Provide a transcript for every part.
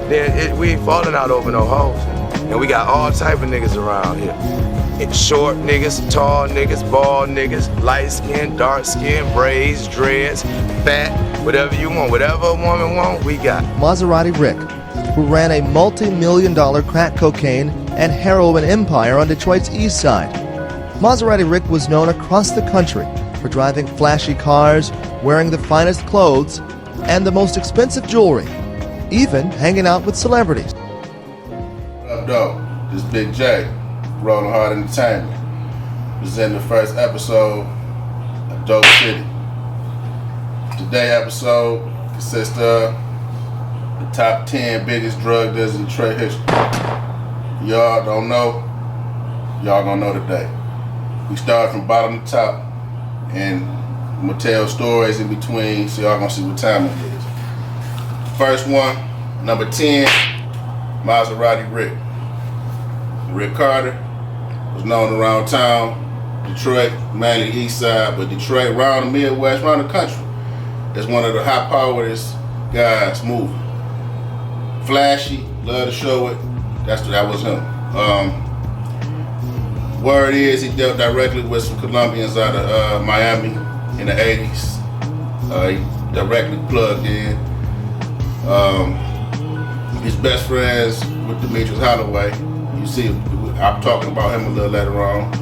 then we ain't falling out over no hoes. And we got all type of niggas around here. Short niggas, tall niggas, bald niggas, light skin, dark skin, braids, dreads, fat, whatever you want, whatever a woman want, we got. Maserati Rick, who ran a multi-million-dollar crack cocaine and heroin empire on Detroit's east side. Maserati Rick was known across the country for driving flashy cars, wearing the finest clothes, and the most expensive jewelry, even hanging out with celebrities. What up, though? This Big J, Rollin Hard Entertainment. Presenting the first episode of Dope City. Today's episode consists of the top 10 biggest drug dealers in Detroit history. Y'all don't know, y'all gonna know today. We start from bottom to top, and I'm gonna tell stories in between, so y'all gonna see what time it is. First one, number 10, Maserati Rick. Rick Carter was known around town, Detroit, mainly east side, but Detroit, around the Midwest, around the country, as one of the high-poweredest guys moving. Flashy, love to show it. That was him. Word is he dealt directly with some Colombians out of Miami in the 80s. He directly plugged in. His best friends with Demetrius Holloway. You see, I'm talking about him a little later on.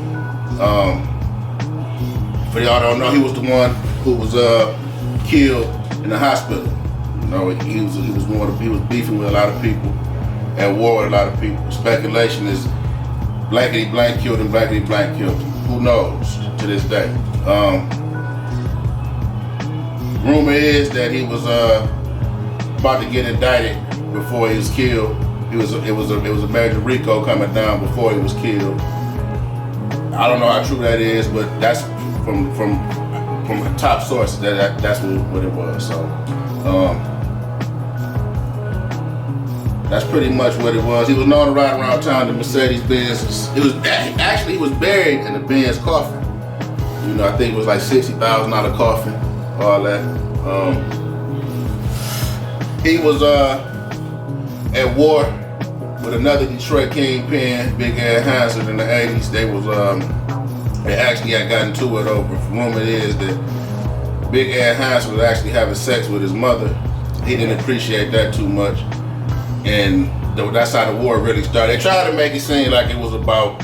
For y'all don't know, he was the one who was killed in the hospital. You know, he was beefing with a lot of people, at war with a lot of people. Speculation is blankety blank killed him, blankety blank killed him. Who knows to this day? Rumor is that he was about to get indicted before he was killed. It was a major RICO coming down before he was killed. I don't know how true that is, but that's from the top sources. That's what it was. So that's pretty much what it was. He was known to ride around town in Mercedes-Benz. He was buried in a Benz coffin. You know, I think it was like $60,000 coffin, all that. He was at war with another Detroit kingpin, Big Ed Hansard, in the 80s. They actually had gotten to it over. Rumor is that Big Ed Hansard was actually having sex with his mother. He didn't appreciate that too much. And that's how the war really started. They tried to make it seem like it was about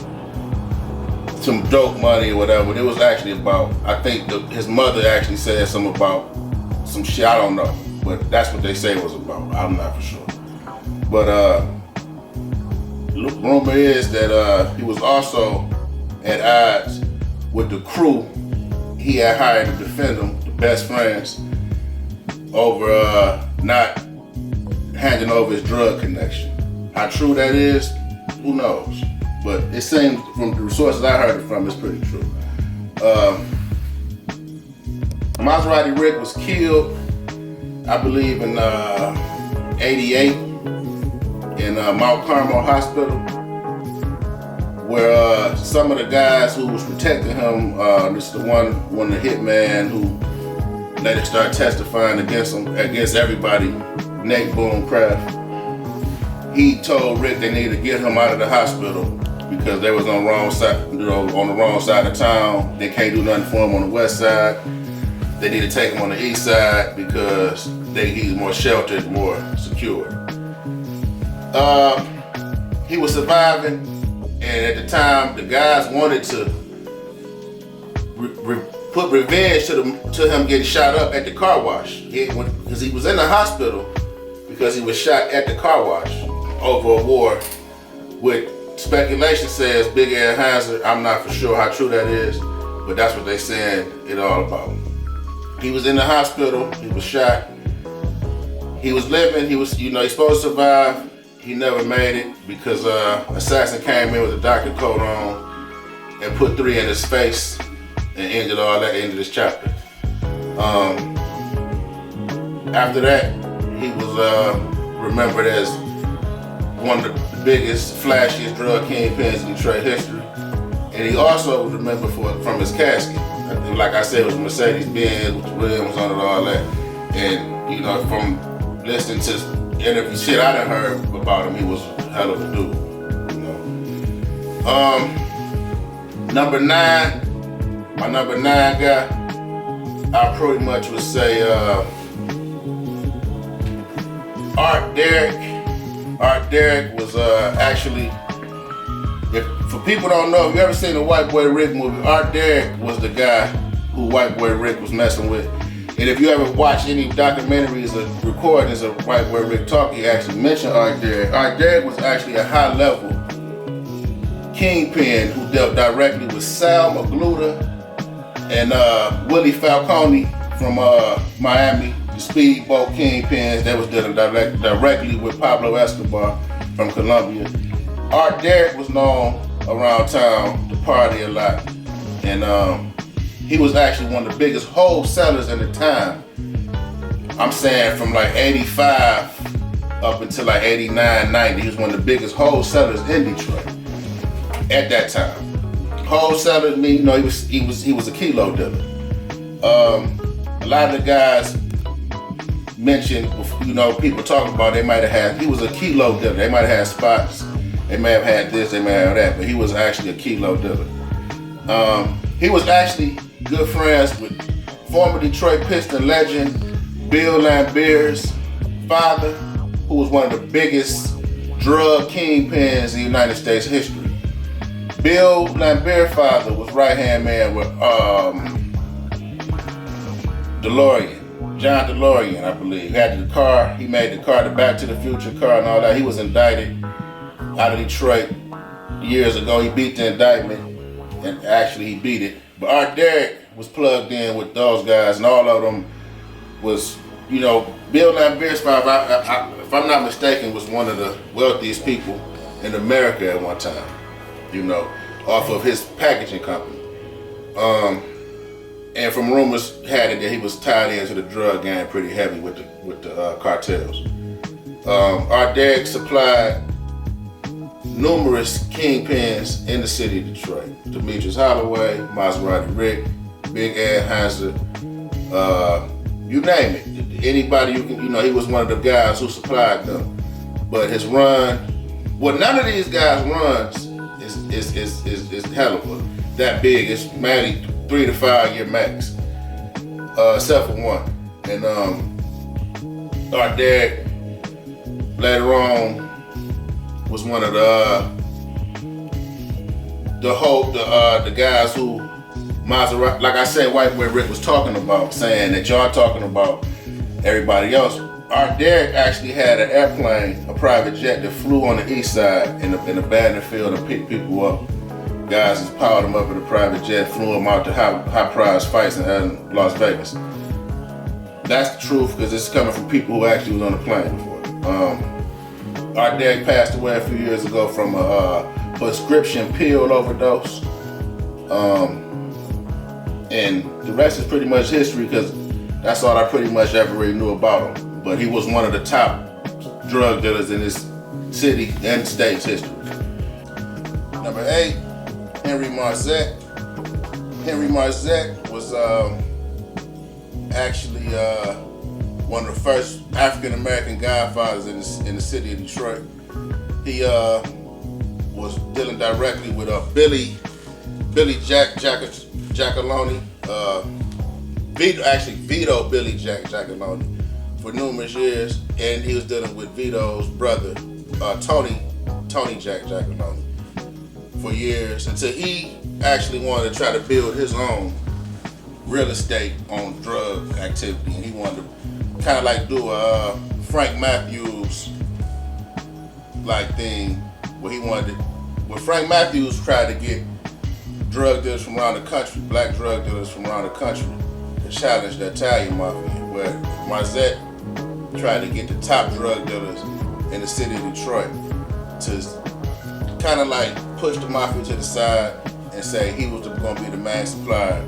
some dope money or whatever. It was actually about, I think his mother actually said something about some shit, I don't know. But that's what they say it was about. I'm not for sure. But rumor is that he was also at odds with the crew he had hired to defend him, the best friends, over not handing over his drug connection. How true that is, who knows? But it seems from the sources I heard it from, it's pretty true. Maserati Rick was killed, I believe, in '88 in Mount Carmel Hospital, where some of the guys who was protecting him, this is the one of the hitman who later started testifying against him, against everybody, Nate Boomcraft. He told Rick they needed to get him out of the hospital because they was on the wrong side, on the wrong side of town. They can't do nothing for him on the west side. They need to take him on the east side because he's more sheltered, more secure. He was surviving, and at the time, the guys wanted to put revenge to him getting shot up at the car wash. Because he was in the hospital because he was shot at the car wash over a war with, speculation says, Big Ed Hansard. I'm not for sure how true that is, but that's what they said it all about. He was in the hospital, he was shot. He was living, he's supposed to survive. He never made it because assassin came in with a doctor coat on and put 3 in his face and ended all that, ended this chapter. After that, he was remembered as one of the biggest, flashiest drug kingpins in Detroit history. And he also was remembered from his casket. Like I said, it was Mercedes-Benz with the rims on it, all that. And from listening to And if the shit I done heard about him, he was a hell of a dude, you know. Number 9, my number 9 guy, I pretty much would say Art Derrick. Art Derrick was actually, if for people don't know, if you ever seen the White Boy Rick movie, Art Derrick was the guy who White Boy Rick was messing with. And if you ever watch any documentaries or recordings of White Boy Rick talk, he actually mentioned Art Derrick. Art Derrick was actually a high-level kingpin who dealt directly with Sal Magluta and Willie Falcone from Miami, the speedboat kingpins that was dealing directly with Pablo Escobar from Colombia. Art Derrick was known around town to party a lot, and he was actually one of the biggest wholesalers at the time. I'm saying from like 85 up until like 89, 90, he was one of the biggest wholesalers in Detroit at that time. Wholesaler, you know, he was a kilo dealer. A lot of the guys mentioned, you know, people talking about they might have had, he was a kilo dealer. They might have had spots. They may have had this, they may have that, but he was actually a kilo dealer. He was actually good friends with former Detroit Piston legend Bill Lambert's father, who was one of the biggest drug kingpins in United States history. Bill Lambert's father was right-hand man with John DeLorean, I believe. He had the car, he made the car, the Back to the Future car and all that. He was indicted out of Detroit years ago. He beat the indictment, and actually he beat it. But Art Derrick was plugged in with those guys, and all of them was, you know, Bill Lambert's father, if I'm not mistaken, was one of the wealthiest people in America at one time, you know, off of his packaging company. And from rumors had it that he was tied into the drug gang pretty heavy with the cartels. Art Derrick supplied numerous kingpins in the city of Detroit. Demetrius Holloway, Maserati Rick, Big Ed Hanser, you name it. Anybody you can, you know, he was one of the guys who supplied them. But his run, well, none of these guys' runs is hell of a that big. It's mainly 3 to 5 year max, except for one. And Art Derrick later on was one of the guys who Maserati, like I said, White Boy Rick was talking about, saying that y'all talking about everybody else. Art Derrick actually had an airplane, a private jet that flew on the east side in the abandoned field and picked people up. Guys just piled them up in a private jet, flew them out to high prize fights in Las Vegas. That's the truth, because it's coming from people who actually was on the plane before. Art Derrick passed away a few years ago from a prescription pill overdose. And the rest is pretty much history, because that's all I pretty much ever really knew about him. But he was one of the top drug dealers in this city and state's history. Number 8, Henry Marzette. Henry Marzette was actually one of the first African-American godfathers in the city of Detroit. He was dealing directly with Billy Giacalone, Vito Billy Giacalone for numerous years, and he was dealing with Vito's brother, Tony Giacalone, for years, until he actually wanted to try to build his own real estate on drug activity, and he wanted to kind of like do a Frank Matthews like thing, where he wanted to, where Frank Matthews tried to get drug dealers from around the country, black drug dealers from around the country, to challenge the Italian mafia, where Marzette tried to get the top drug dealers in the city of Detroit to kind of like push the mafia to the side and say he was going to be the main supplier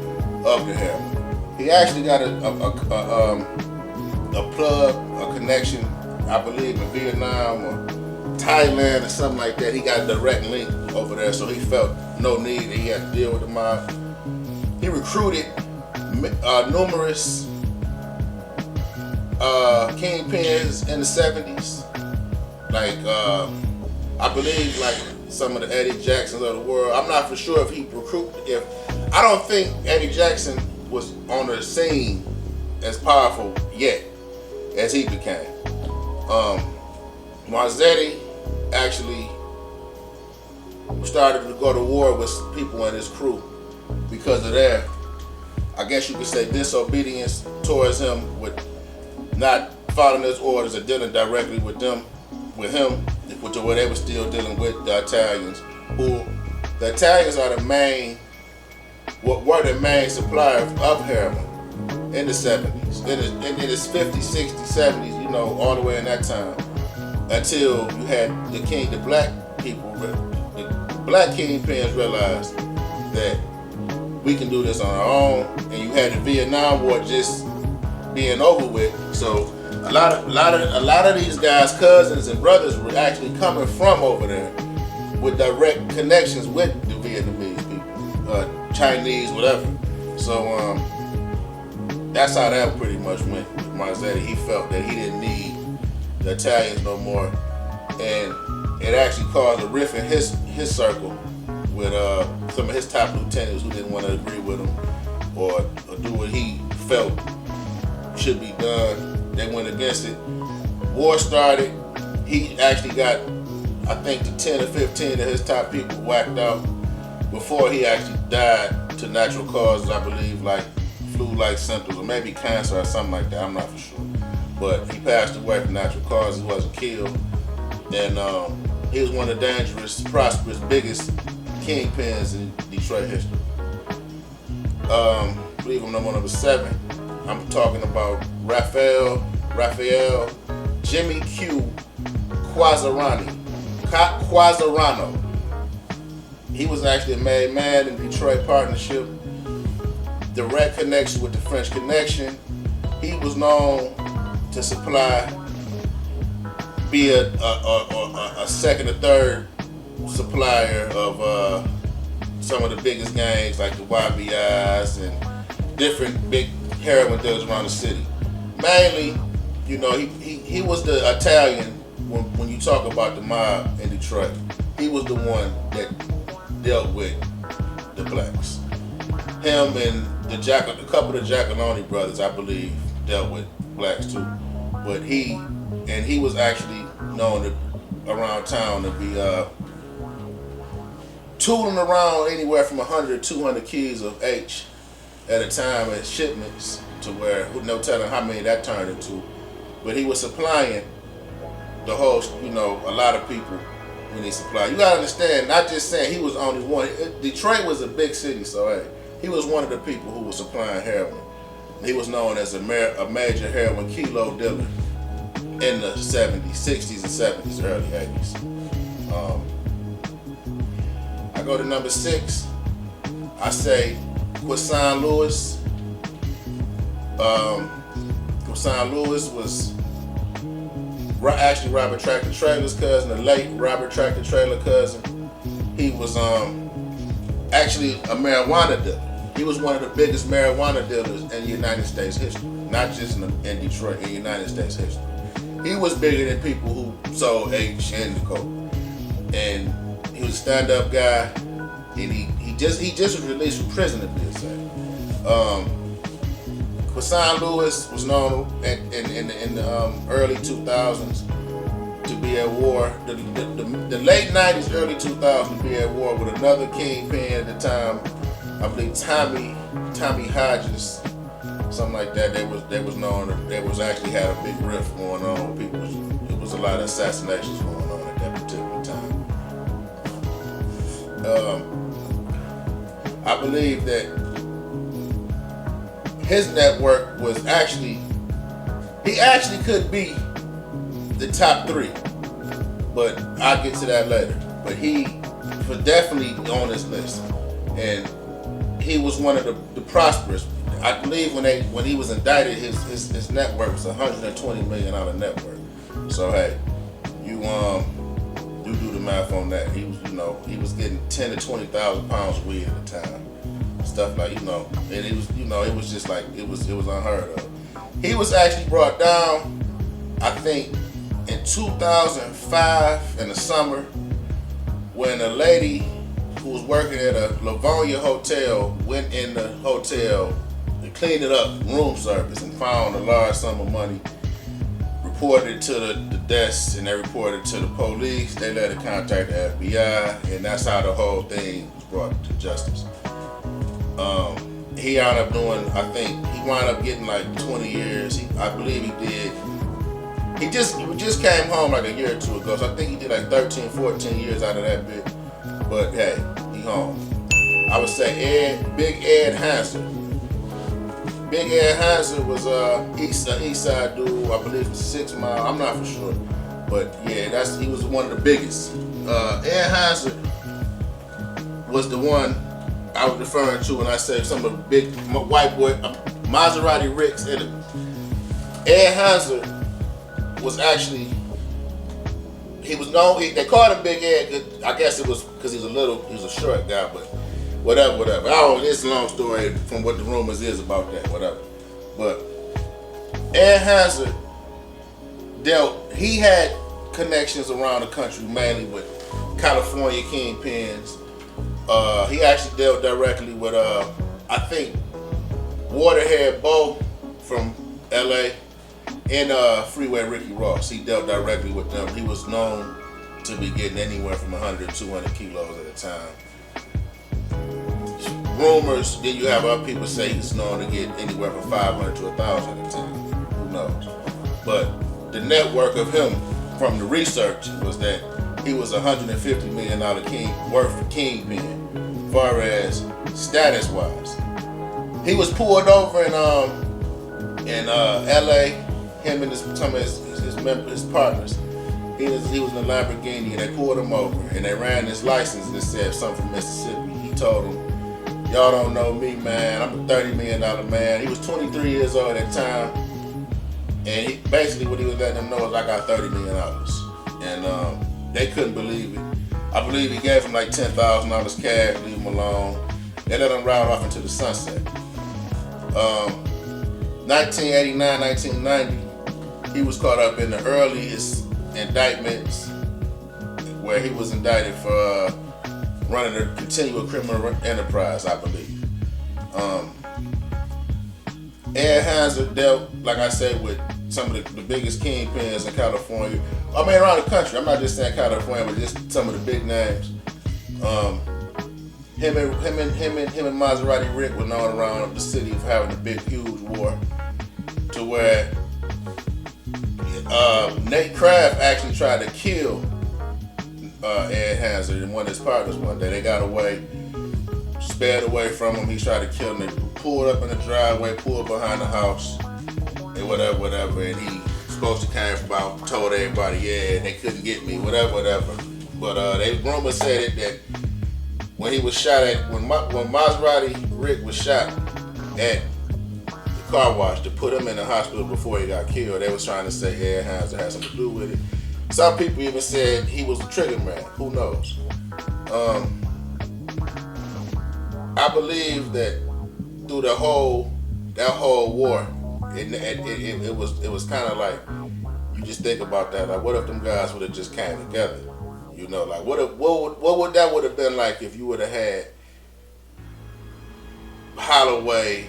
of the heroin. He actually got a plug, a connection, I believe in Vietnam or Thailand or something like that. He got a direct link over there, so he felt no need that he had to deal with the mob. He recruited numerous KingPins in the 70s. Like, I believe like some of the Eddie Jacksons of the world. I'm not for sure if he recruited, I don't think Eddie Jackson was on the scene as powerful yet as he became. Marzetti actually started to go to war with people in his crew because of their, I guess you could say, disobedience towards him with not following his orders or dealing directly with him, where they were still dealing with the Italians. The Italians are the main, what were the main supplier of heroin in the 70s, in its 50s, 60s, 70s, you know, all the way in that time, until you had the black people, the black kingpins realized that we can do this on our own, and you had the Vietnam War just being over with. So a lot of these guys' cousins and brothers were actually coming from over there with direct connections with the Vietnamese people, Chinese, whatever. So that's how that pretty much went with Marzetti. He felt that he didn't need the Italians no more, and it actually caused a rift in his circle with some of his top lieutenants who didn't want to agree with him or do what he felt should be done. They went against it. War started. He actually got, I think, the 10 or 15 of his top people whacked out before he actually died to natural causes, I believe, like flu-like symptoms or maybe cancer or something like that. I'm not for sure. But he passed away from natural causes. He wasn't killed. And he was one of the dangerous, prosperous, biggest kingpins in Detroit history. I believe I'm number 7. I'm talking about Raphael Jimmy Q Quazzarano. He was actually a made man in Detroit Partnership, direct connection with the French Connection. He was known to supply, be a second or third supplier of some of the biggest gangs like the YBIs and different big heroin dealers around the city. Mainly, you know, he was the Italian when you talk about the mob in Detroit. He was the one that dealt with the blacks. Him and a couple of the Giacalone brothers, I believe, dealt with blacks too. But he was actually known around town to be tooling around anywhere from 100 to 200 keys of H at a time at shipments, to where no telling how many that turned into. But he was supplying the whole, you know, a lot of people when he supplied. You gotta understand, not just saying he was only one. Detroit was a big city, so hey, he was one of the people who was supplying heroin. He was known as a major heroin kilo dealer in the 70s, 60s, and 70s, early 80s. I go to number 6. I say Quasan Lewis. Quasan Lewis was actually Robert Tractor Trailer's cousin, the late Robert Tractor Trailer cousin. He was actually a marijuana dealer. He was one of the biggest marijuana dealers in United States history, not just in Detroit, in United States history. He was bigger than people who sold H and coke. And he was a stand-up guy, and he just was released from prison, to be exact. Quasan Lewis was known in the early 2000s to be at war. The late 90s, early 2000s, to be at war with another kingpin at the time. I believe Tommy Hodges, something like that. They was known. They was actually had a big rift going on. It was a lot of assassinations going on at that particular time. I believe that his network was he actually could be the top 3, but I'll get to that later. But he was definitely on this list, and he was one of the prosperous. I believe when he was indicted, his network was $120 million network. So hey, you do the math on that. He was getting 10 to 20,000 pounds of weed at the time, stuff like, and it was, it was just like it was unheard of. He was actually brought down, I think, in 2005 in the summer when a lady who was working at a Livonia hotel went in the hotel and cleaned it up, room service, and found a large sum of money. Reported it to the desk, and they reported it to the police. They let it contact the FBI, and that's how the whole thing was brought to justice. He ended up doing, I think, he wound up getting like 20 years. I believe he did. He just came home like a year or two ago, so I think he did like 13, 14 years out of that bit. But hey, he home. I would say Big Ed Hanser. Big Ed Hanser was East Side dude, I believe from 6 Mile. I'm not for sure, but yeah, he was one of the biggest. Ed Hanser was the one I was referring to when I said some of the big white boy Maserati Ricks in it. Ed Hanser was actually, he was known. They called him Big Ed. I guess it was because he was a short guy, but. Whatever. It's a long story from what the rumors is about that, whatever. But Ed Hanser he had connections around the country, mainly with California kingpins. He actually dealt directly with, I think, Waterhead Bo from LA and Freeway Ricky Ross. He dealt directly with them. He was known to be getting anywhere from 100 to 200 kilos at a time. Rumors, then you have other people say he's known to get anywhere from 500 to 1,000 at a time. Who knows? But the network of him from the research was that he was $150 million worth kingpin, as far as status wise. He was pulled over in LA. Him and some of his partners. He was in a Lamborghini, and they pulled him over, and they ran his license and it said something from Mississippi. He told them, "Y'all don't know me, man. I'm a $30 million man." He was 23 years old at the time. And basically what he was letting them know is I got $30 million. And they couldn't believe it. I believe he gave him like $10,000 cash, leave him alone. They let him ride off into the sunset. 1989, 1990, he was caught up in the earliest indictments where he was indicted for running a continual criminal enterprise, I believe. Ed Hanser dealt, like I said, with some of the biggest kingpins in California. I mean, around the country. I'm not just saying California, but just some of the big names. Him and Maserati Rick were known around the city for having a big, huge war, to where Nate Kraft actually tried to kill Ed Hanser and one of his partners one day. They got away, sped away from him. He tried to kill him. They pulled up in the driveway, pulled behind the house, and whatever. And he supposed to came from out, told everybody, yeah, they couldn't get me, whatever. But they rumors said it that when he was shot at, when Maserati Rick was shot at the car wash to put him in the hospital before he got killed, they was trying to say Ed Hanser had something to do with it. Some people even said he was the trigger man. Who knows? I believe that through that whole war, it was kind of like, you just think about that. Like, what if them guys would have just came together? You know, like what would that would have been like if you would have had Holloway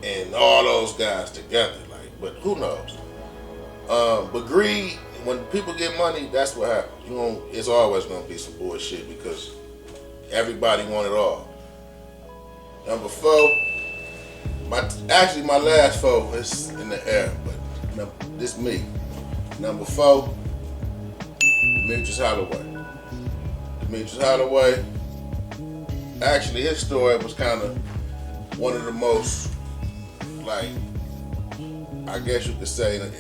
and all those guys together? Like, but who knows? But greed. When people get money, that's what happens. It's always gonna be some bullshit because everybody want it all. Number 4, my last 4 is in the air, but this me. Number 4, Demetrius Holloway. Demetrius Holloway. Actually, his story was kind of one of the most, like, I guess you could say, like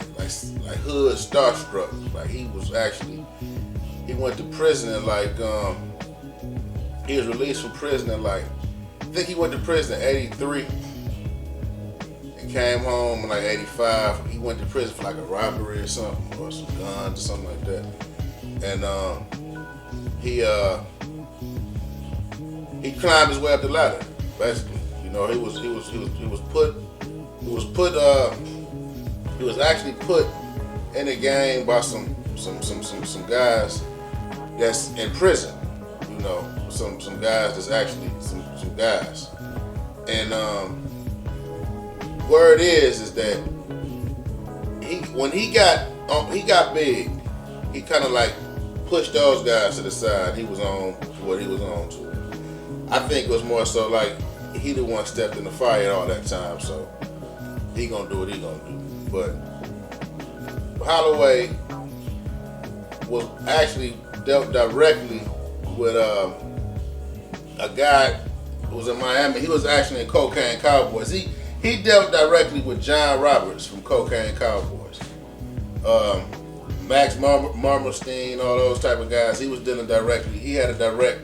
hood starstruck. Like he went to prison and he was released from prison and I think he went to prison in 83 and came home in 85. He went to prison for a robbery or something, or some guns or something like that. And he climbed his way up the ladder, basically. He was put He was actually put in the game by some guys that's in prison. You know, some guys that's actually some guys. And word is that when he got big, he kind of like pushed those guys to the side. He was on what he was on to. I think it was more so like he the one stepped in the fire all that time, so he gonna do what he gonna do. But Holloway was actually dealt directly with a guy who was in Miami. He was actually in Cocaine Cowboys. He dealt directly with John Roberts from Cocaine Cowboys. Max Marmerstein, all those type of guys. He was dealing directly. He had a direct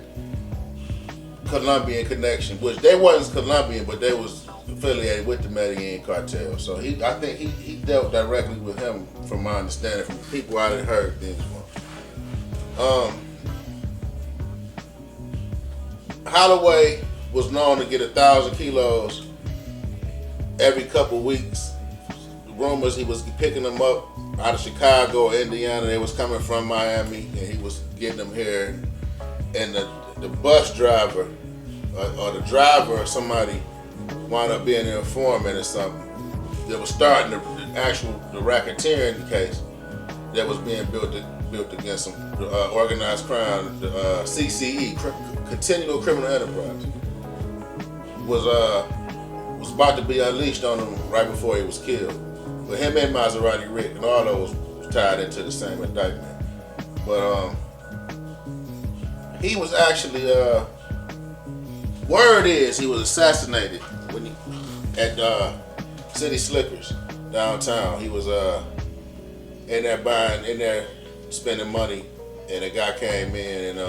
Colombian connection, which they wasn't Colombian, but they was affiliated with the Medellin cartel. So I think he dealt directly with him, from my understanding, from people I had heard things from. Holloway was known to get 1,000 kilos every couple weeks. Rumors he was picking them up out of Chicago or Indiana. They was coming from Miami, and he was getting them here. And the bus driver or the driver or somebody wound up being an informant or something that was starting the racketeering case that was being built against him. Organized crime, CCE, Continual Criminal Enterprise, was about to be unleashed on him right before he was killed. But him and Maserati Rick and all those was tied into the same indictment. But he was actually word is he was assassinated at City Slickers downtown. He was in there spending money, and a guy came in and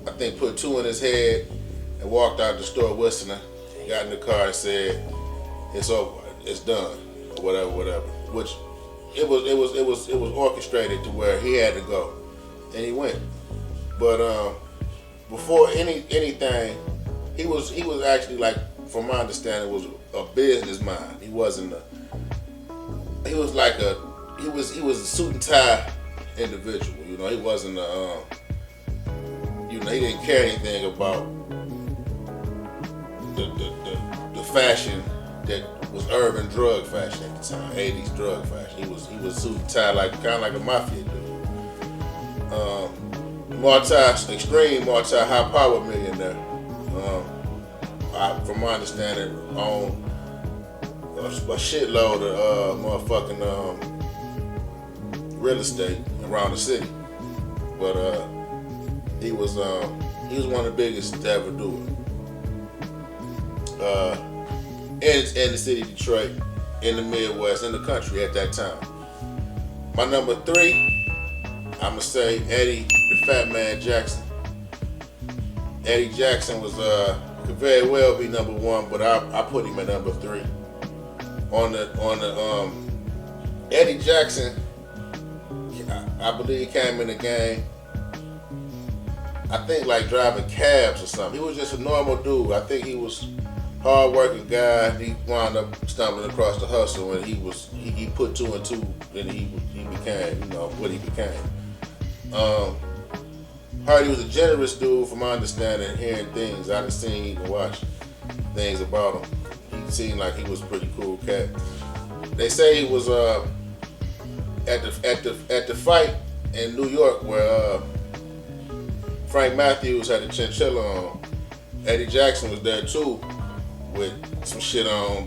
I think put 2 in his head and walked out the store whistling. He got in the car and said, "It's over, it's done," or whatever. Which it was orchestrated to where he had to go, and he went. But before anything, he was actually, like, from my understanding, was a business mind. He wasn't he was a suit and tie individual. You know, he wasn't he didn't care anything about the fashion that was urban drug fashion at the time, 80s drug fashion. He was suit and tie, kind of like a mafia dude. Extreme high power millionaire. From my understanding, owned a shitload of motherfucking real estate around the city. But he was one of the biggest to ever do it. In the city of Detroit, in the Midwest, in the country at that time. My number 3, I'ma say Eddie the Fat Man Jackson. Eddie Jackson was could very well be number 1, but I put him at number 3. On the Eddie Jackson, I believe he came in the game, I think, like driving cabs or something. He was just a normal dude. I think he was hard-working guy. He wound up stumbling across the hustle, and he put 2 and 2, and he became, what he became. Heard he was a generous dude, from my understanding, hearing things. I done seen and watched things about him. He seemed like he was a pretty cool cat. They say he was at the fight in New York where Frank Matthews had a chinchilla on. Eddie Jackson was there too, with some shit on,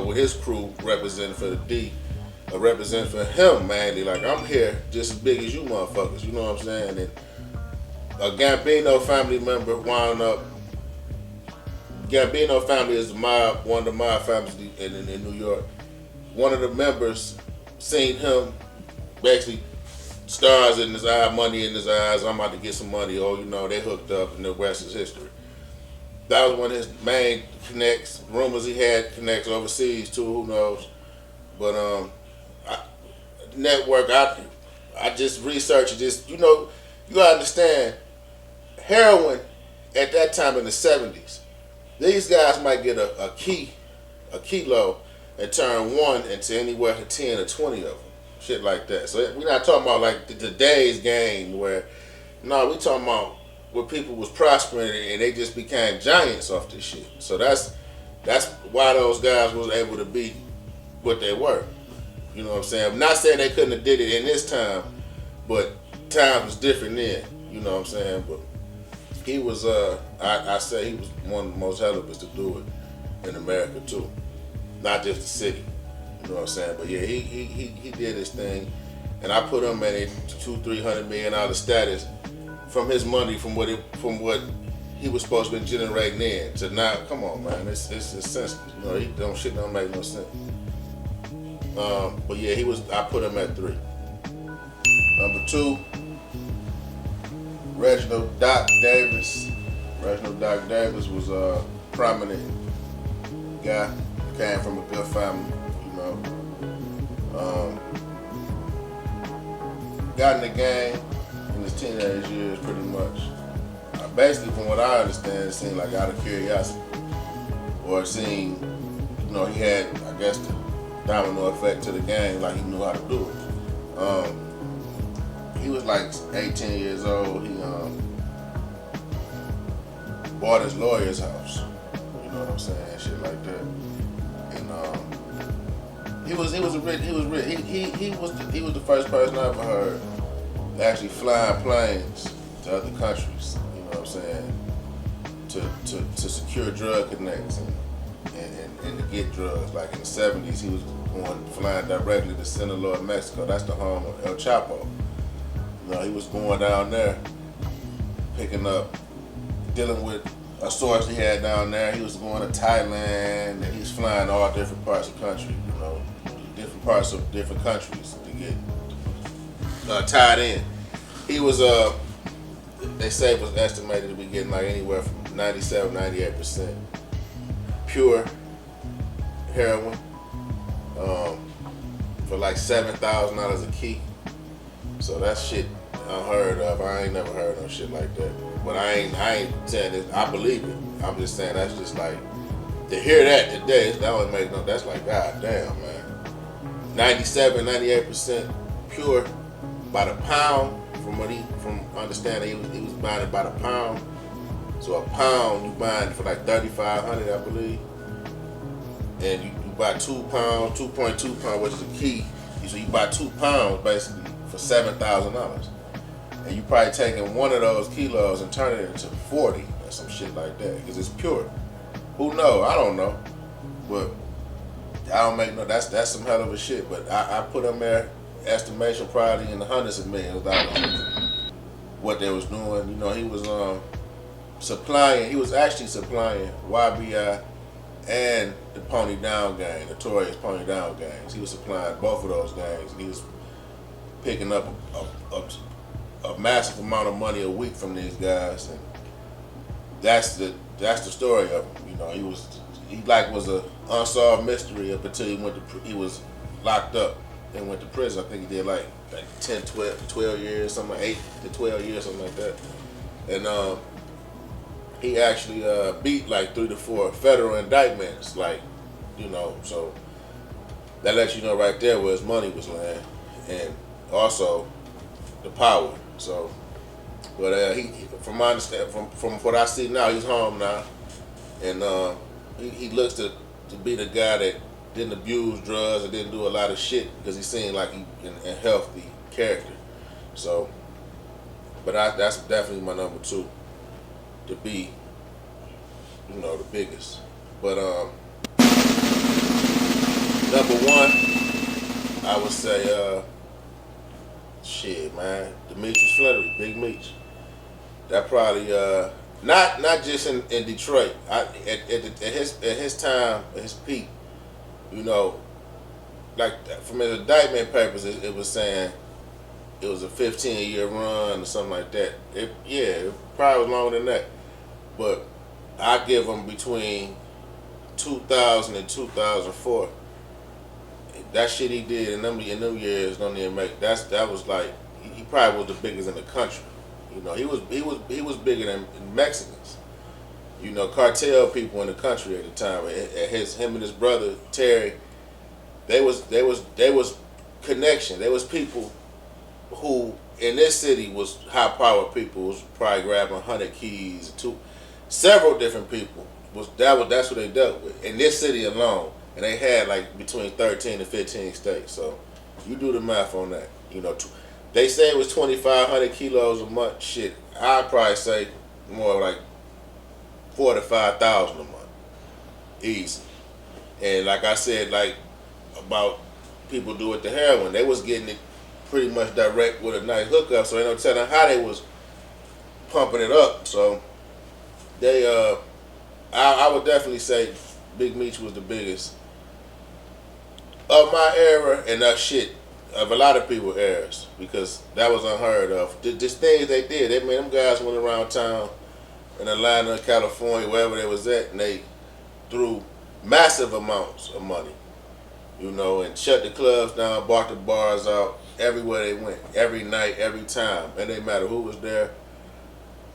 with his crew representing for the D. Representing for him mainly, like, I'm here just as big as you motherfuckers, you know what I'm saying? And a Gambino family member wound up. Gambino family is one of the mob families in New York. One of the members seen him, basically stars in his eye, money in his eyes. I'm about to get some money. Oh, they hooked up, and the rest is history. That was one of his main connects. Rumors he had connects overseas too. Who knows? But network. I just researched this. You gotta understand, heroin at that time in the 70s, these guys might get a a kilo and turn one into anywhere to 10 or 20 of them. Shit like that. So we're not talking about like today's game where, no, we talking about where people was prospering and they just became giants off this shit. So that's why those guys was able to be what they were. You know what I'm saying? I'm not saying they couldn't have did it in this time, but times was different then. You know what I'm saying? But he was, I say he was one of the most hell of us to do it in America too, not just the city. You know what I'm saying? But yeah, he did his thing, and I put him at a $200-300 million status from his money, from what he was supposed to be generating in to now. Come on, man, it's senseless. You know, he don't make no sense. But yeah, I put him at 3. Number 2, Reginald Doc Davis. Reginald Doc Davis was a prominent guy, came from a good family, you know. Got in the game in his teenage years pretty much. Basically, from what I understand, it seemed like out of curiosity. Or it seemed, you know, he had, I guess, the domino effect to the game, like he knew how to do it. He was like 18 years old. He bought his lawyer's house. You know what I'm saying? Shit like that. And he was rich. He was the first person I ever heard actually flying planes to other countries. You know what I'm saying? To secure drug connects and to get drugs. Like in the 70s, he was flying directly to Sinaloa, Mexico. That's the home of El Chapo. You know, he was going down there, picking up, dealing with a source he had down there. He was going to Thailand, and he was flying all different parts of the country, you know, different parts of different countries to get tied in. He was, they say was estimated to be getting like anywhere from 97-98% pure heroin for like $7,000 a key. So that shit unheard of. I ain't never heard no shit like that. But I ain't saying this. I believe it. I'm just saying that's just like, to hear that today, that would make no. That's like, god damn, man. 97-98% pure by the pound. From understanding, he was buying it by the pound. So a pound you buying for like $3,500, I believe. And you buy 2 pounds, 2.2 pounds, which is a key. So you buy 2 pounds basically for $7,000. And you probably taking one of those kilos and turning it into 40 or some shit like that, because it's pure. Who knows? I don't know. But I don't make no, that's some hell of a shit. But I put them there, estimation probably in the hundreds of millions of dollars. What they was doing, you know, he was he was actually supplying YBI and the Pony Down gang, notorious Pony Down gangs. He was supplying both of those gangs, and he was picking up a massive amount of money a week from these guys, and that's the story of him. You know, he was a unsolved mystery up until he was locked up and went to prison. I think he did like 10, 12 years, something like 8 to 12 years, something like that. And he actually beat like 3 to 4 federal indictments, like, you know, so that lets you know right there where his money was laying, and also the power. So, but he, from my understanding, from what I see now, he's home now, and he looks to be the guy that didn't abuse drugs and didn't do a lot of shit, because he seemed like he a healthy character. So, but that's definitely my number 2 to be, you know, the biggest. But number 1, I would say shit, man, Demetrius Flannery, Big Meech. That probably not just in Detroit. At his time, at his peak, you know, like from his indictment papers, it was saying it was a 15-year run or something like that. It probably was longer than that. But I give him between 2000 and 2004. That shit he did in them years don't even make. That was like, he probably was the biggest in the country. You know, he was bigger than Mexicans. cartel people in the country at the time. Him and his brother Terry, they was connection. They was people who in this city was high powered people. Was probably grabbing 100 keys to several different people. That's what they dealt with in this city alone, and they had like between 13 and 15 states. So you do the math on that. They say it was 2,500 kilos a month. Shit, I'd probably say more like 4,000 to 5,000 a month, easy. And like I said, like about people do with the heroin, they was getting it pretty much direct with a nice hookup, so ain't no telling how they was pumping it up. So they, I would definitely say Big Meech was the biggest of my era, and that shit of a lot of people's eras, because that was unheard of. Just things they did. They made them guys went around town in Atlanta, California, wherever they was at, and they threw massive amounts of money, and shut the clubs down, bought the bars out, everywhere they went, every night, every time. It didn't matter who was there,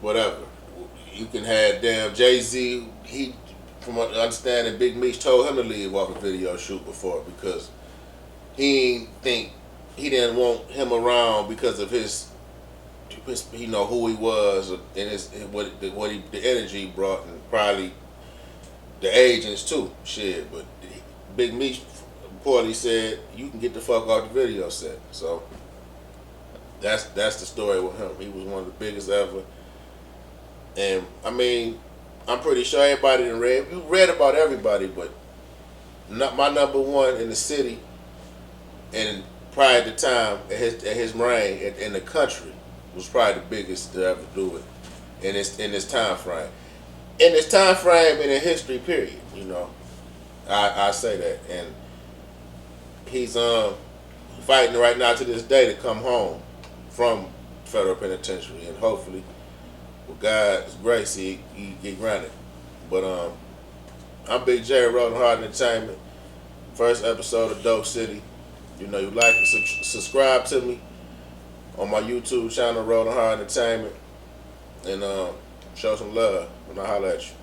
whatever. You can have damn Jay-Z, he, from understanding, Big Meech told him to leave off a video shoot before because he didn't want him around because of his who he was and the energy he brought, and probably the agents too. Shit, but Big Meech reportedly said you can get the fuck off the video set. So that's the story with him. He was one of the biggest ever, and I mean, I'm pretty sure everybody read about everybody, but not my number one in the city, and prior to time at his reign in the country was probably the biggest to ever do it in this time frame. In this time frame in a history period, I say that, and he's fighting right now to this day to come home from federal penitentiary, and hopefully, with God's grace, he get granted. But I'm Big J, Rollin Hard Entertainment. First episode of Dope City. You like and subscribe to me on my YouTube channel, Rollin Hard Entertainment, and show some love when I holler at you.